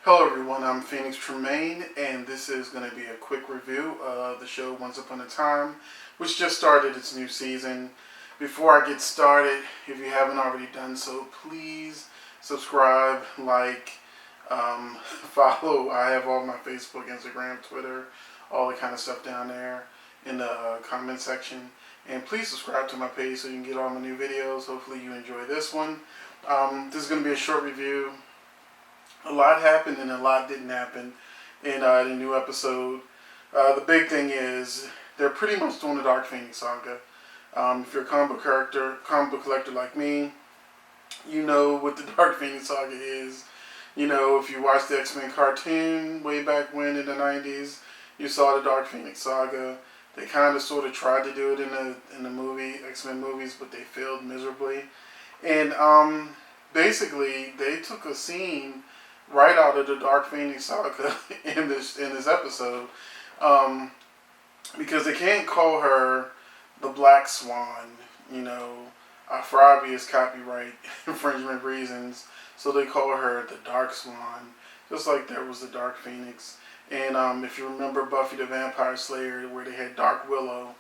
Hello everyone, I'm Phoenix Tremaine, and this is going to be a quick review of the show Once Upon a Time, which just started its new season. Before I get started, if you haven't already done so, please subscribe, like, follow. I have all my Facebook, Instagram, Twitter, all the kind of stuff down there in the comment section. And please subscribe to my page so you can get all my new videos. Hopefully you enjoy this one. This is going to be a short review. A lot happened and a lot didn't happen in the new episode. The big thing is they're pretty much doing the Dark Phoenix saga. If you're a comic book collector like me, you know what the Dark Phoenix saga is. You know, if you watched the X-Men cartoon way back when in the 90s, you saw the Dark Phoenix saga. They kind of sort of tried to do it in the movie, X-Men movies, but they failed miserably. And basically, they took a scene right out of the Dark Phoenix saga in this episode, because they can't call her the Black Swan, you know, for obvious copyright infringement reasons. So they call her the Dark Swan, just like there was the Dark Phoenix. And if you remember Buffy the Vampire Slayer, where they had Dark Willow,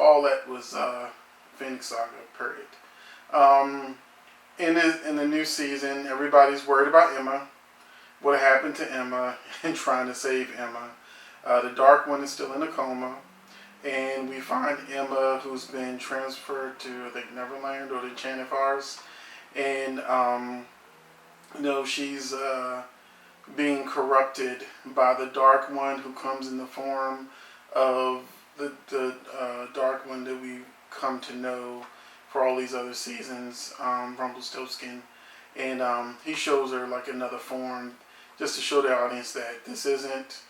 all that was Phoenix Saga, period. In the new season, everybody's worried about Emma. What happened to Emma and trying to save Emma. The Dark One is still in a coma. And we find Emma, who's been transferred to, I think, Neverland or the Enchanted Forest. And, you know, she's being corrupted by the Dark One, who comes in the form of the Dark One that we've come to know for all these other seasons, Rumpelstiltskin. And he shows her like another form, just to show the audience that this isn't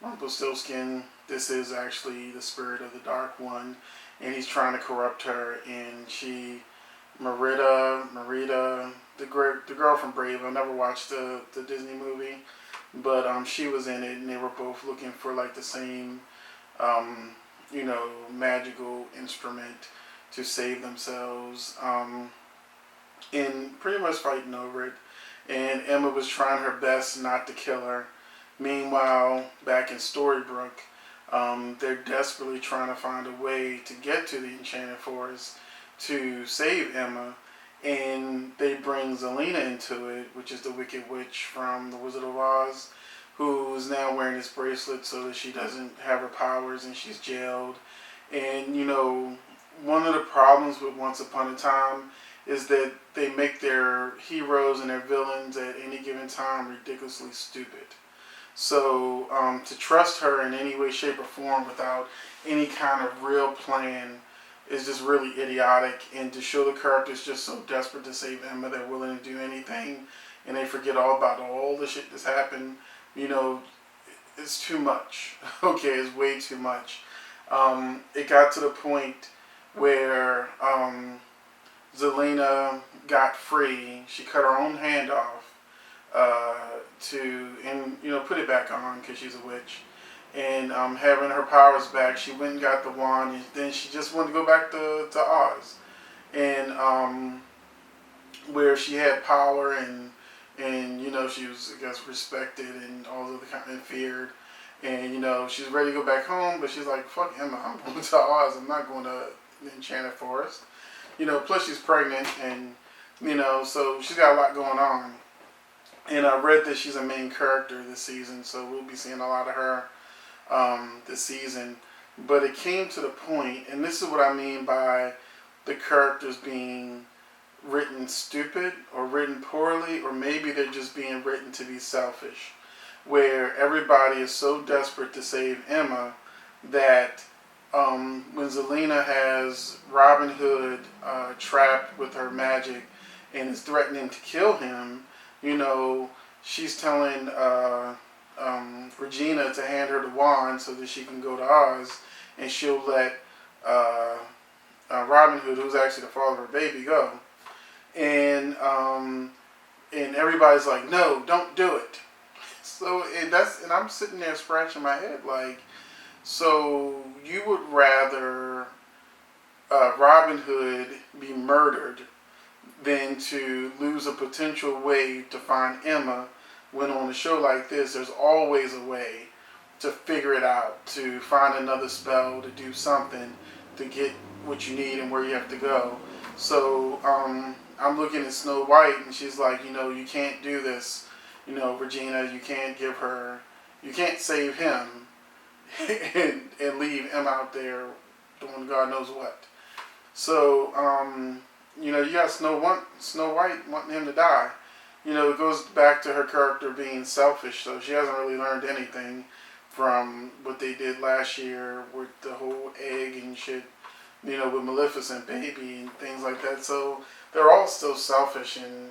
Rumpelstiltskin, this is actually the spirit of the Dark One, and he's trying to corrupt her. And Merida, the girl from Brave, I never watched the Disney movie, but she was in it, and they were both looking for like the same, you know, magical instrument to save themselves, and pretty much fighting over it. And Emma was trying her best not to kill her. Meanwhile, back in Storybrooke, they're desperately trying to find a way to get to the Enchanted Forest to save Emma. And they bring Zelena into it, which is the Wicked Witch from The Wizard of Oz, who is now wearing this bracelet so that she doesn't have her powers and she's jailed. And, you know, one of the problems with Once Upon a Time is that they make their heroes and their villains at any given time ridiculously stupid. So to trust her in any way, shape, or form without any kind of real plan is just really idiotic. And to show the characters just so desperate to save Emma, they're willing to do anything, and they forget all about all the shit that's happened, you know, it's too much. Okay, it's way too much. It got to the point where Zelena got free. She cut her own hand off and you know, put it back on because she's a witch. And having her powers back, she went and got the wand, and then she just wanted to go back to Oz. And where she had power and you know, she was, I guess, respected and all of the kind and feared. And you know, she's ready to go back home, but she's like, fuck Emma, I'm going to Oz. I'm not going to the Enchanted Forest. You know, plus she's pregnant, and you know, so she's got a lot going on. And I read that she's a main character this season, so we'll be seeing a lot of her this season. But it came to the point, and this is what I mean by the characters being written stupid or written poorly, or maybe they're just being written to be selfish, where everybody is so desperate to save Emma that when Zelena has Robin Hood trapped with her magic and is threatening to kill him, you know, she's telling Regina to hand her the wand so that she can go to Oz, and she'll let Robin Hood, who's actually the father of her baby, go. And everybody's like, no, don't do it. So and I'm sitting there scratching my head like, so you would rather Robin Hood be murdered than to lose a potential way to find Emma when on a show like this, there's always a way to figure it out, to find another spell, to do something, to get what you need and where you have to go. So I'm looking at Snow White, and she's like, you can't do this. Regina, you can't save him and leave him out there doing God knows what. So, you got Snow White wanting him to die. It goes back to her character being selfish, so she hasn't really learned anything from what they did last year with the whole egg and shit, with Maleficent baby and things like that. So they're all still selfish, and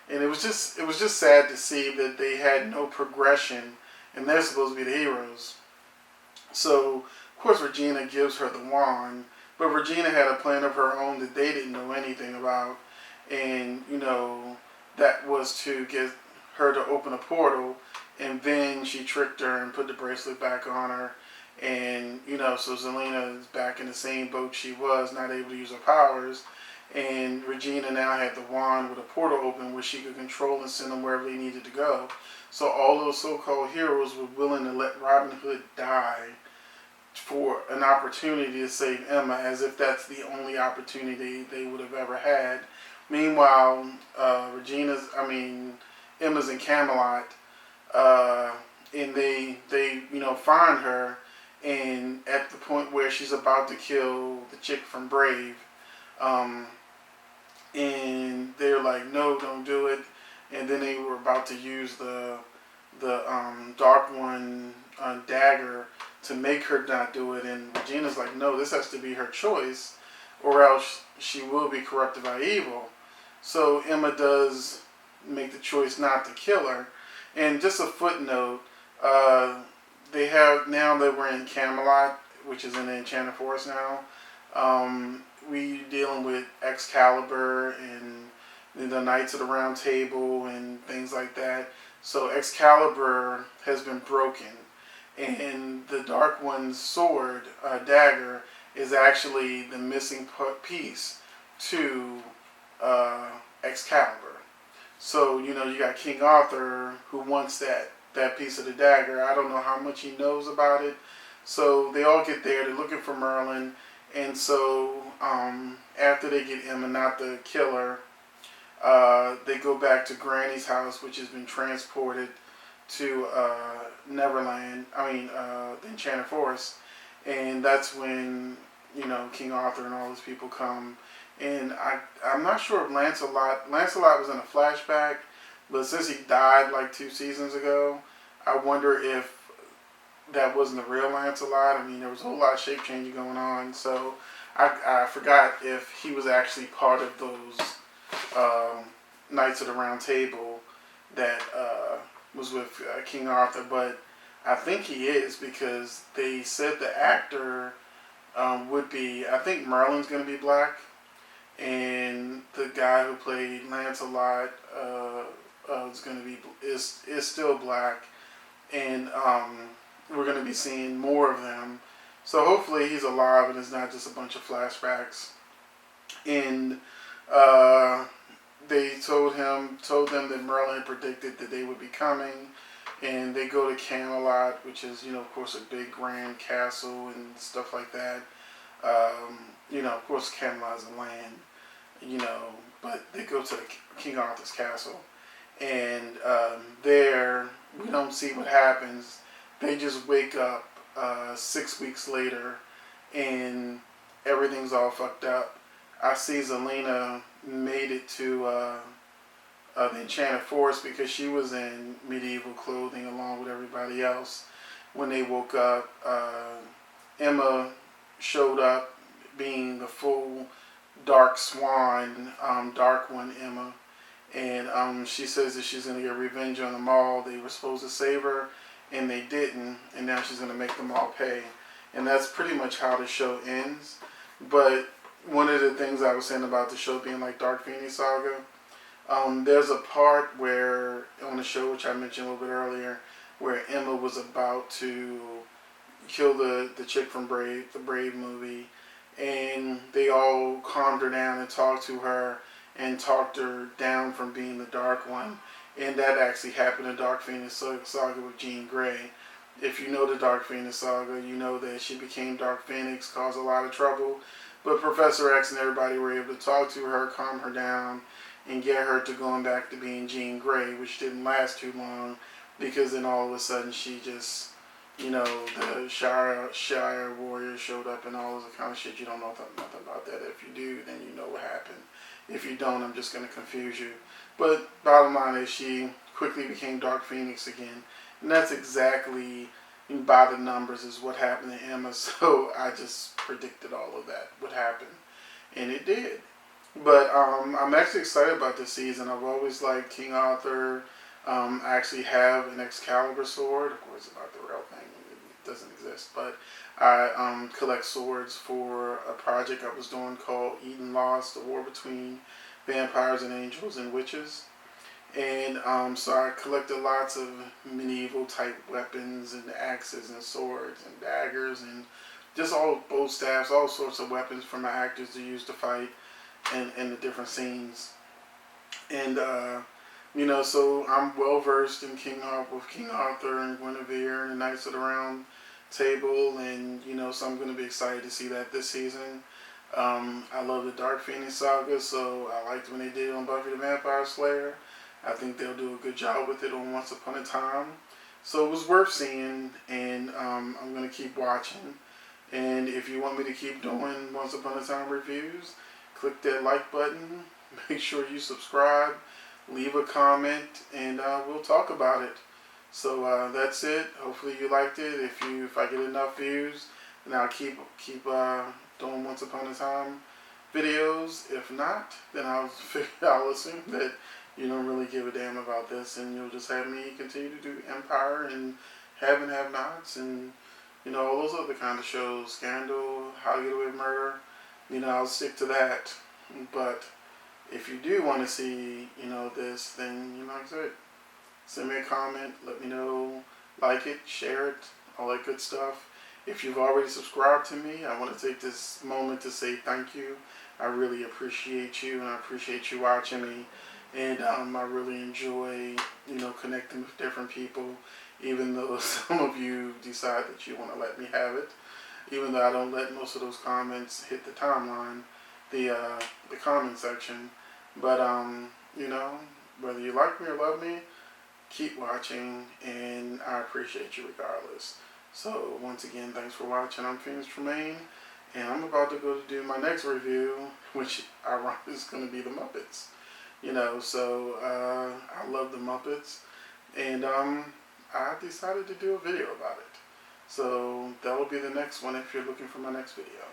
it was just sad to see that they had no progression, and they're supposed to be the heroes. So of course Regina gives her the wand, but Regina had a plan of her own that they didn't know anything about, and that was to get her to open a portal, and then she tricked her and put the bracelet back on her, and so Zelena is back in the same boat she was, not able to use her powers, and Regina now had the wand with a portal open where she could control and send them wherever they needed to go. So all those so-called heroes were willing to let Robin Hood die for an opportunity to save Emma, as if that's the only opportunity they would have ever had. Meanwhile, Emma's in Camelot, and they find her, and at the point where she's about to kill the chick from Brave, and they're like, no, don't do it, and then they were about to use the Dark One dagger to make her not do it, and Regina's like, no, this has to be her choice, or else she will be corrupted by evil. So Emma does make the choice not to kill her. And just a footnote, they have, now that we're in Camelot, which is in the Enchanted Forest now, we dealing with Excalibur and the Knights of the Round Table and things like that. So Excalibur has been broken, and the Dark One's sword, dagger, is actually the missing piece to Excalibur. So, you got King Arthur who wants that piece of the dagger. I don't know how much he knows about it. So they all get there, they're looking for Merlin, and so after they get Emma not to kill her, they go back to Granny's house, which has been transported to Neverland, the Enchanted Forest, and that's when, King Arthur and all those people come. And I'm not sure if Lancelot was in a flashback, but since he died like 2 seasons ago, I wonder if that wasn't the real Lancelot. There was a whole lot of shape changing going on, so I forgot if he was actually part of those Knights of the Round Table that was with King Arthur, but I think he is, because they said the actor would be, I think Merlin's going to be black, and the guy who played Lancelot is still black, and we're going to be seeing more of them. So hopefully he's alive and it's not just a bunch of flashbacks. And they told them that Merlin had predicted that they would be coming, and they go to Camelot, which is, of course, a big grand castle and stuff like that. Of course, Camelot is a land, but they go to King Arthur's castle, and there we don't see what happens. They just wake up 6 weeks later, and everything's all fucked up. I see Zelena made it to the Enchanted Forest because she was in medieval clothing along with everybody else. When they woke up, Emma showed up being the full Dark Swan, Dark One Emma, and she says that she's going to get revenge on them all. They were supposed to save her, and they didn't, and now she's going to make them all pay. And that's pretty much how the show ends. But one of the things I was saying about the show being like Dark Phoenix Saga, there's a part where on the show, which I mentioned a little bit earlier, where Emma was about to kill the chick from Brave, the Brave movie, and they all calmed her down and talked to her and talked her down from being the Dark One. and that actually happened in Dark Phoenix Saga with Jean Grey. If you know the Dark Phoenix Saga, you know that she became Dark Phoenix, caused a lot of trouble, but Professor X and everybody were able to talk to her, calm her down, and get her to going back to being Jean Grey, which didn't last too long, because then all of a sudden she just, the Shire warrior showed up and all this kind of shit. You don't know nothing about that. If you do, then you know what happened. If you don't, I'm just going to confuse you. But bottom line is she quickly became Dark Phoenix again. And that's exactly, by the numbers, is what happened to Emma. So I just predicted all of that would happen. And it did. But I'm actually excited about this season. I've always liked King Arthur. I actually have an Excalibur sword. Of course, about the real thing, it doesn't exist. But I collect swords for a project I was doing called Eden Lost, the war between vampires and angels and witches. And so I collected lots of medieval type weapons and axes and swords and daggers and just all bow staffs, all sorts of weapons for my actors to use to fight in the different scenes. And so I'm well versed in King Arthur and Guinevere and the Knights of the Round Table, and so I'm going to be excited to see that this season. I love the Dark Phoenix Saga, so I liked when they did it on Buffy the Vampire Slayer. I think they'll do a good job with it on Once Upon a Time. So it was worth seeing, and I'm going to keep watching. And if you want me to keep doing Once Upon a Time reviews, click that like button, make sure you subscribe, leave a comment, and we'll talk about it. So that's it. Hopefully you liked it. If I get enough views, then I'll keep doing Once Upon a Time videos. If not, then I'll assume that you don't really give a damn about this, and you'll just have me continue to do Empire and Have and Have Nots and all those other kind of shows, Scandal, How to Get Away with Murder. I'll stick to that. But if you do want to see this, then like I said, send me a comment, let me know, like it, share it, all that good stuff. If you've already subscribed to me, I want to take this moment to say thank you. I really appreciate you, and I appreciate you watching me. And I really enjoy, connecting with different people, even though some of you decide that you want to let me have it. Even though I don't let most of those comments hit the timeline, the comment section. But, whether you like me or love me, keep watching, and I appreciate you regardless. So, once again, thanks for watching. I'm Phoenix Tremaine, and I'm about to go to do my next review, which ironically is going to be the Muppets. So I love the Muppets, and I decided to do a video about it. So that will be the next one if you're looking for my next video.